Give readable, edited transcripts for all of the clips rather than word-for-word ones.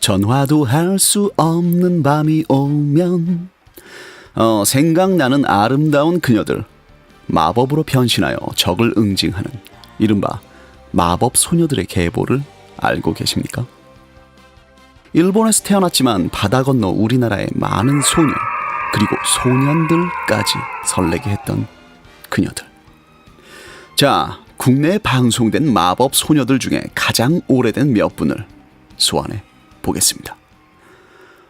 전화도 할 수 없는 밤이 오면 생각나는 아름다운 그녀들, 마법으로 변신하여 적을 응징하는 이른바 마법 소녀들의 계보를 알고 계십니까? 일본에서 태어났지만 바다 건너 우리나라의 많은 소녀 그리고 소년들까지 설레게 했던 그녀들. 자, 국내에 방송된 마법 소녀들 중에 가장 오래된 몇 분을 소환해 보겠습니다.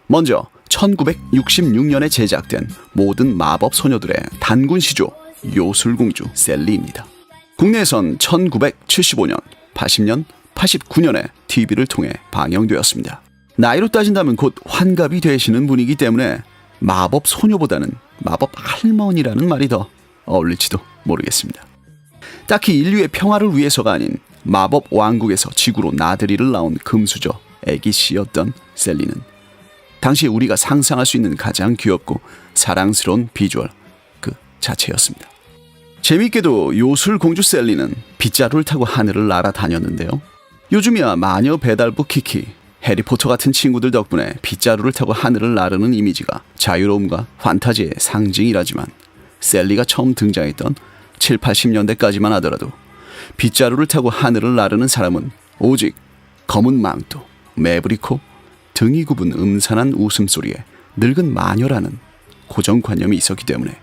먼저 1966년에 제작된 모든 마법 소녀들의 단군 시조 요술공주 셀리입니다. 국내에선 1975년, 80년, 89년에 TV를 통해 방영되었습니다. 나이로 따진다면 곧 환갑이 되시는 분이기 때문에 마법 소녀보다는 마법 할머니라는 말이 더 어울릴지도 모르겠습니다. 딱히 인류의 평화를 위해서가 아닌 마법 왕국에서 지구로 나들이를 나온 금수저 애기씨였던 셀리는 당시 우리가 상상할 수 있는 가장 귀엽고 사랑스러운 비주얼 그 자체였습니다. 재밌게도 요술공주 셀리는 빗자루를 타고 하늘을 날아다녔는데요. 요즘이야 마녀 배달부 키키, 해리포터 같은 친구들 덕분에 빗자루를 타고 하늘을 나르는 이미지가 자유로움과 판타지의 상징이라지만 셀리가 처음 등장했던 7, 80년대까지만 하더라도 빗자루를 타고 하늘을 나르는 사람은 오직 검은 망토, 매부리코, 등이 굽은 음산한 웃음소리에 늙은 마녀라는 고정관념이 있었기 때문에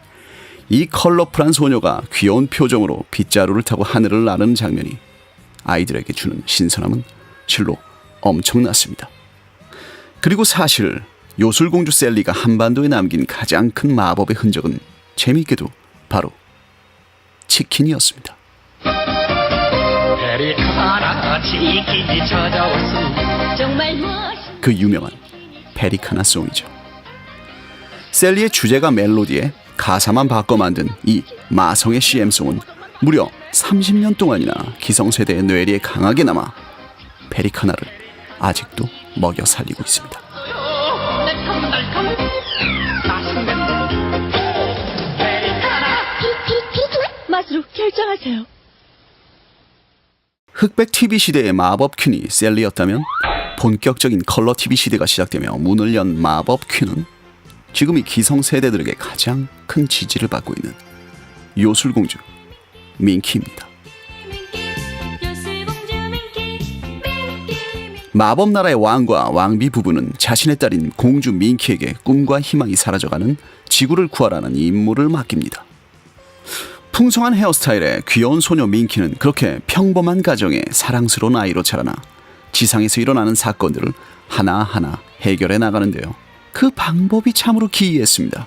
이 컬러풀한 소녀가 귀여운 표정으로 빗자루를 타고 하늘을 나르는 장면이 아이들에게 주는 신선함은 실로 엄청났습니다. 그리고 사실 요술공주 셀리가 한반도에 남긴 가장 큰 마법의 흔적은 재미있게도 바로 치킨이었습니다. 페리카나 치킨이 찾아왔습니다. 정말 그 유명한 페리카나 송이죠. 셀리의 주제가 멜로디에 가사만 바꿔 만든 이 마성의 CM송은 무려 30년 동안이나 기성세대의 뇌리에 강하게 남아 페리카나를 아직도 먹여 살리고 있습니다. 맛으로 결정하세요. 흑백 TV 시대의 마법 퀸이 셀리였다면 본격적인 컬러 TV 시대가 시작되며 문을 연 마법 퀸은 지금 이 기성세대들에게 가장 큰 지지를 받고 있는 요술공주 민키입니다. 마법나라의 왕과 왕비 부부는 자신의 딸인 공주 민키에게 꿈과 희망이 사라져가는 지구를 구하라는 임무를 맡깁니다. 풍성한 헤어스타일의 귀여운 소녀 민키는 그렇게 평범한 가정의 사랑스러운 아이로 자라나 지상에서 일어나는 사건들을 하나하나 해결해 나가는데요. 그 방법이 참으로 기이했습니다.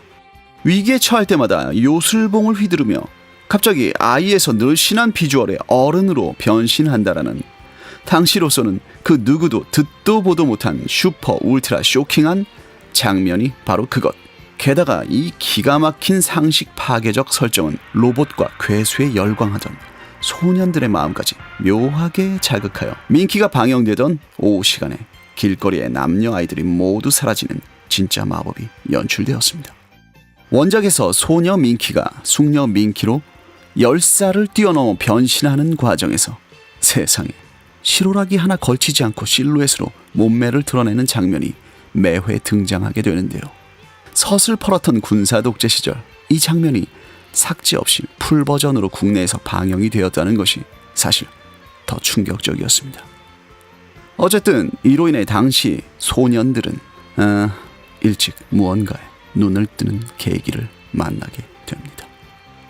위기에 처할 때마다 요술봉을 휘두르며 갑자기 아이에서 늘씬한 비주얼의 어른으로 변신한다라는 당시로서는 그 누구도 듣도 보도 못한 슈퍼 울트라 쇼킹한 장면이 바로 그것. 게다가 이 기가 막힌 상식 파괴적 설정은 로봇과 괴수에 열광하던 소년들의 마음까지 묘하게 자극하여 민키가 방영되던 오후 시간에 길거리의 남녀 아이들이 모두 사라지는 진짜 마법이 연출되었습니다. 원작에서 소녀 민키가 숙녀 민키로 10살을 뛰어넘어 변신하는 과정에서 세상에 실오라기 하나 걸치지 않고 실루엣으로 몸매를 드러내는 장면이 매회 등장하게 되는데요. 서슬퍼렇던 군사 독재 시절 이 장면이 삭제 없이 풀 버전으로 국내에서 방영이 되었다는 것이 사실 더 충격적이었습니다. 어쨌든 이로 인해 당시 소년들은 일찍 무언가에 눈을 뜨는 계기를 만나게 됩니다.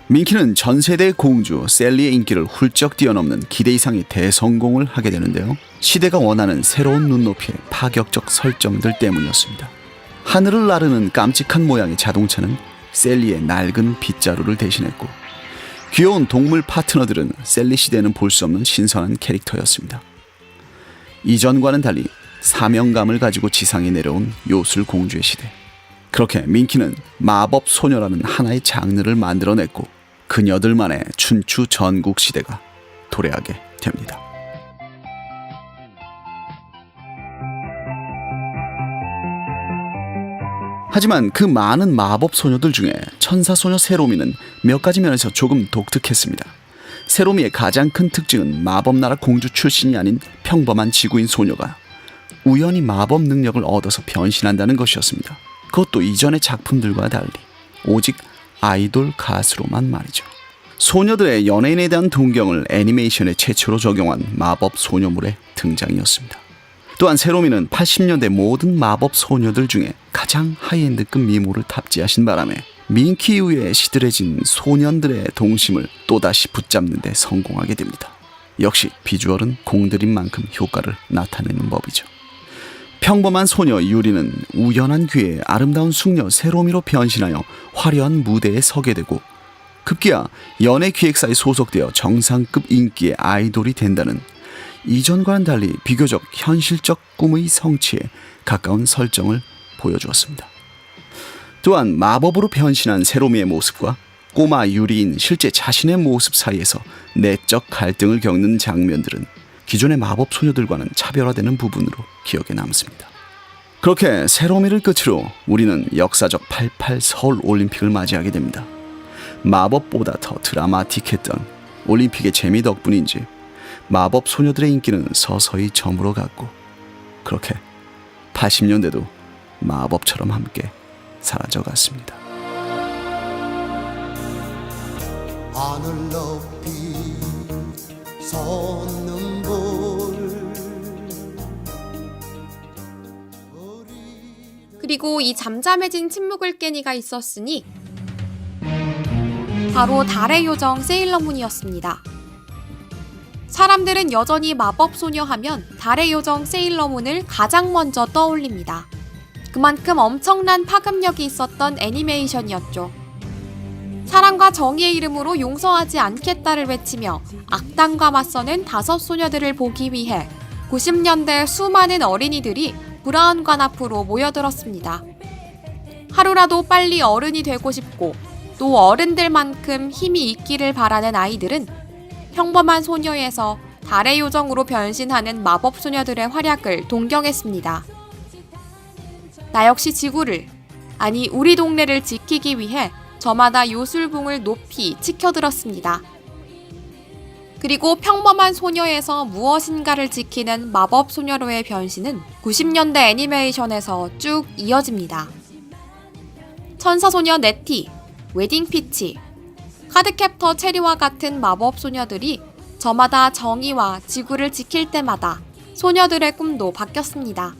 민키는 전 세대의 공주 셀리의 인기를 훌쩍 뛰어넘는 기대 이상의 대성공을 하게 되는데요. 시대가 원하는 새로운 눈높이의 파격적 설정들 때문이었습니다. 하늘을 나르는 깜찍한 모양의 자동차는 셀리의 낡은 빗자루를 대신했고 귀여운 동물 파트너들은 셀리 시대는 볼 수 없는 신선한 캐릭터였습니다. 이전과는 달리 사명감을 가지고 지상에 내려온 요술공주의 시대. 그렇게 민키는 마법 소녀라는 하나의 장르를 만들어냈고 그녀들만의 춘추 전국 시대가 도래하게 됩니다. 하지만 그 많은 마법 소녀들 중에 천사소녀 세로미는 몇 가지 면에서 조금 독특했습니다. 세로미의 가장 큰 특징은 마법나라 공주 출신이 아닌 평범한 지구인 소녀가 우연히 마법 능력을 얻어서 변신한다는 것이었습니다. 그것도 이전의 작품들과 달리 오직 아이돌 가수로만 말이죠. 소녀들의 연예인에 대한 동경을 애니메이션에 최초로 적용한 마법 소녀물의 등장이었습니다. 또한 세로미는 80년대 모든 마법 소녀들 중에 가장 하이엔드급 미모를 탑재하신 바람에 민키 이후에 시들해진 소년들의 동심을 또다시 붙잡는 데 성공하게 됩니다. 역시 비주얼은 공들인 만큼 효과를 나타내는 법이죠. 평범한 소녀 유리는 우연한 기회에 아름다운 숙녀 세로미로 변신하여 화려한 무대에 서게 되고 급기야 연예기획사에 소속되어 정상급 인기의 아이돌이 된다는 이전과는 달리 비교적 현실적 꿈의 성취에 가까운 설정을 보여주었습니다. 또한 마법으로 변신한 세로미의 모습과 꼬마 유리인 실제 자신의 모습 사이에서 내적 갈등을 겪는 장면들은 기존의 마법 소녀들과는 차별화되는 부분으로 기억에 남습니다. 그렇게 세로미를 끝으로 우리는 역사적 88 서울 올림픽을 맞이하게 됩니다. 마법보다 더 드라마틱했던 올림픽의 재미 덕분인지 마법 소녀들의 인기는 서서히 저물어갔고 그렇게 80년대도 마법처럼 함께 사라져갔습니다. 하늘 높이 솟는 불 그리고 이 잠잠해진 침묵을 깬 이가 있었으니 바로 달의 요정 세일러문이었습니다. 사람들은 여전히 마법소녀 하면 달의 요정 세일러문을 가장 먼저 떠올립니다. 그만큼 엄청난 파급력이 있었던 애니메이션이었죠. 사랑과 정의의 이름으로 용서하지 않겠다를 외치며 악당과 맞서는 5소녀들을 보기 위해 90년대 수많은 어린이들이 브라운관 앞으로 모여들었습니다. 하루라도 빨리 어른이 되고 싶고 또 어른들만큼 힘이 있기를 바라는 아이들은 평범한 소녀에서 달의 요정으로 변신하는 마법소녀들의 활약을 동경했습니다. 나 역시 지구를, 아니 우리 동네를 지키기 위해 저마다 요술봉을 높이 치켜들었습니다. 그리고 평범한 소녀에서 무엇인가를 지키는 마법소녀로의 변신은 90년대 애니메이션에서 쭉 이어집니다. 천사소녀 네티, 웨딩피치, 카드캡터 체리와 같은 마법소녀들이 저마다 정의와 지구를 지킬 때마다 소녀들의 꿈도 바뀌었습니다.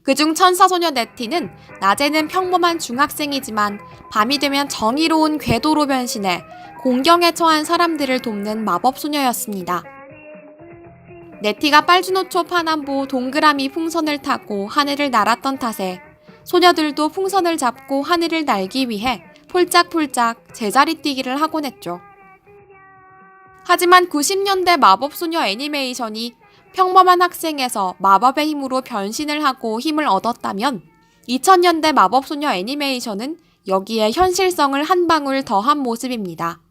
그중 천사소녀 네티는 낮에는 평범한 중학생이지만 밤이 되면 정의로운 궤도로 변신해 공경에 처한 사람들을 돕는 마법소녀였습니다. 네티가 빨주노초 파남보 동그라미 풍선을 타고 하늘을 날았던 탓에 소녀들도 풍선을 잡고 하늘을 날기 위해 폴짝폴짝 제자리 뛰기를 하곤 했죠. 하지만 90년대 마법소녀 애니메이션이 평범한 학생에서 마법의 힘으로 변신을 하고 힘을 얻었다면 2000년대 마법소녀 애니메이션은 여기에 현실성을 한 방울 더한 모습입니다.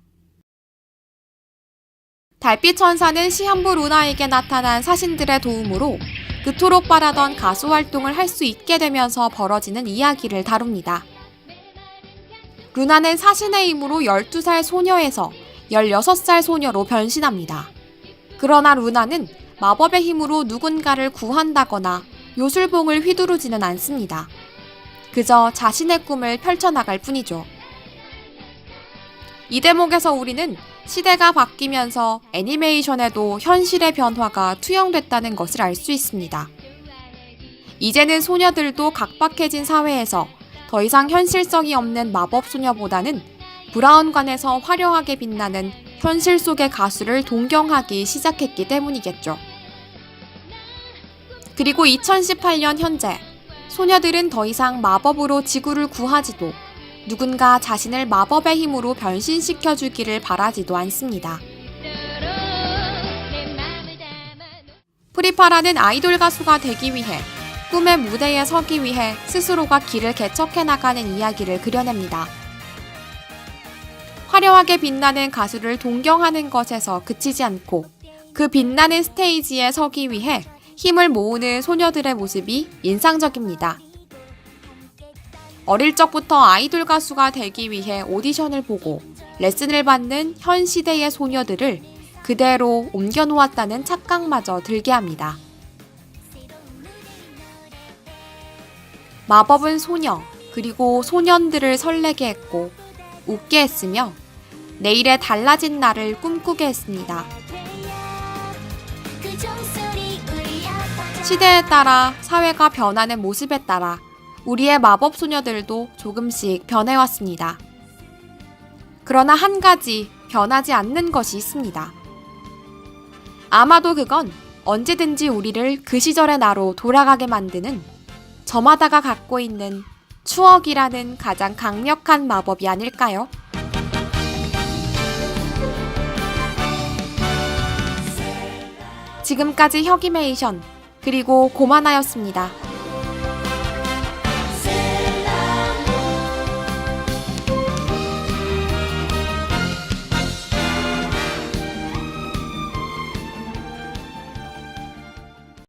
달빛 천사는 시한부 루나에게 나타난 사신들의 도움으로 그토록 바라던 가수 활동을 할 수 있게 되면서 벌어지는 이야기를 다룹니다. 루나는 사신의 힘으로 12살 소녀에서 16살 소녀로 변신합니다. 그러나 루나는 마법의 힘으로 누군가를 구한다거나 요술봉을 휘두르지는 않습니다. 그저 자신의 꿈을 펼쳐나갈 뿐이죠. 이 대목에서 우리는 시대가 바뀌면서 애니메이션에도 현실의 변화가 투영됐다는 것을 알 수 있습니다. 이제는 소녀들도 각박해진 사회에서 더 이상 현실성이 없는 마법소녀보다는 브라운관에서 화려하게 빛나는 현실 속의 가수를 동경하기 시작했기 때문이겠죠. 그리고 2018년 현재 소녀들은 더 이상 마법으로 지구를 구하지도 누군가 자신을 마법의 힘으로 변신시켜주기를 바라지도 않습니다. 프리파라는 아이돌 가수가 되기 위해 꿈의 무대에 서기 위해 스스로가 길을 개척해 나가는 이야기를 그려냅니다. 화려하게 빛나는 가수를 동경하는 것에서 그치지 않고 그 빛나는 스테이지에 서기 위해 힘을 모으는 소녀들의 모습이 인상적입니다. 어릴 적부터 아이돌 가수가 되기 위해 오디션을 보고 레슨을 받는 현 시대의 소녀들을 그대로 옮겨놓았다는 착각마저 들게 합니다. 마법은 소녀, 그리고 소년들을 설레게 했고 웃게 했으며 내일의 달라진 나를 꿈꾸게 했습니다. 시대에 따라 사회가 변하는 모습에 따라 우리의 마법 소녀들도 조금씩 변해왔습니다. 그러나 한 가지 변하지 않는 것이 있습니다. 아마도 그건 언제든지 우리를 그 시절의 나로 돌아가게 만드는 저마다가 갖고 있는 추억이라는 가장 강력한 마법이 아닐까요? 지금까지 혁이메이션 그리고 고마나였습니다.